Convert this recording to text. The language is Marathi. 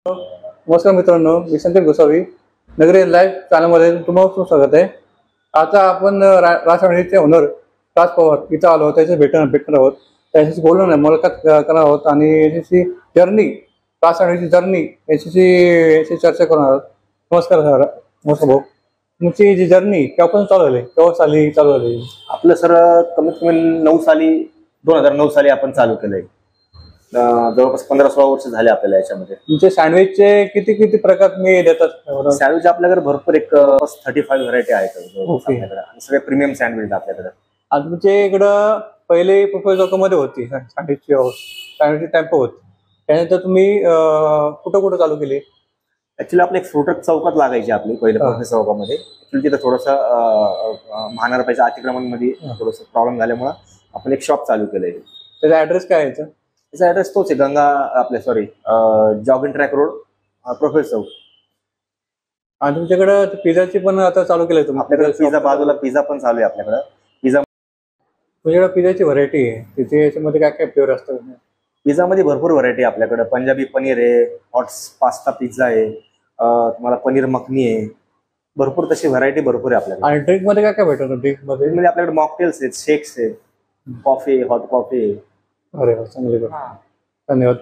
नमस्कार मित्रांनो, मी संकेत गोसावी नगरी लाईव्ह चॅनलमध्ये तुम्हाला खूप स्वागत आहे. आता आपण राजवाडीचे ओनर राज पवार इथं आलो, त्याचे भेटणार आहोत, त्याच्याशी बोलणार आहे, मुलाखत करणार आहोत आणि याची जर्नी, राजवाडीची जर्नी याची चर्चा करणार आहोत. नमस्कार सर. नमस्कार भाऊ. तुमची जी जर्नी केव्हापासून केव्हा चालू झाली? आपलं सर कमीत कमी 2009 साली आपण चालू केलंय. जवळपास 15-16 वर्ष झाले आपल्याला याच्यामध्ये. तुमचे सँडविचचे किती प्रकार तुम्ही देतात? सँडविच आपल्याकडे भरपूर 35 व्हरायटी आहेत आपल्याकडे आणि सगळे प्रीमियम सँडविच आपल्याकडे. आणि तुमच्या इकडं पहिले प्रोफेसर चौकामध्ये होती सँडविचची टेम्पो होती, त्यानंतर तुम्ही कुठं चालू केली? ऍक्च्युली आपलं एक फ्रुटक चौकात लागायची आपली पहिले प्रोफेसर चौकामध्ये. ऍक्च्युली तिथं थोडंसं महानगरपालिका अतिक्रमणमध्ये थोडंसं प्रॉब्लेम झाल्यामुळे आपण एक शॉप चालू केलंय. त्याचा ऍड्रेस काय आहे? त्याचा ऍड्रेस तोच आहे, जॉगिंग ट्रॅक रोड, प्रोफेसर चौक. आणि तुमच्याकडे पिझ्झाची पण आता चालू केलंय तुम्ही? आपल्याकडे पिझ्झा, बाजूला पिझ्झा पण चालू आहे आपल्याकडे. तुमच्याकडे पिझ्झाची व्हरायटी आहे, तिथे याच्यामध्ये काय फ्लेवर असतात? पिझ्झामध्ये भरपूर व्हरायटी आहे आपल्याकडे. पंजाबी पनीर आहे, हॉट पास्ता पिझ्झा आहे, तुम्हाला पनीर मखनी आहे, भरपूर तशी व्हरायटी भरपूर आहे आपल्याकडे. आणि ड्रिंक मध्ये काय भेटतं? ड्रिंक मध्ये आपल्याकडे मॉकटेल्स आहेत, शेक्स आहेत, कॉफी, हॉट कॉफी. अरे वा, चांगले. धन्यवाद.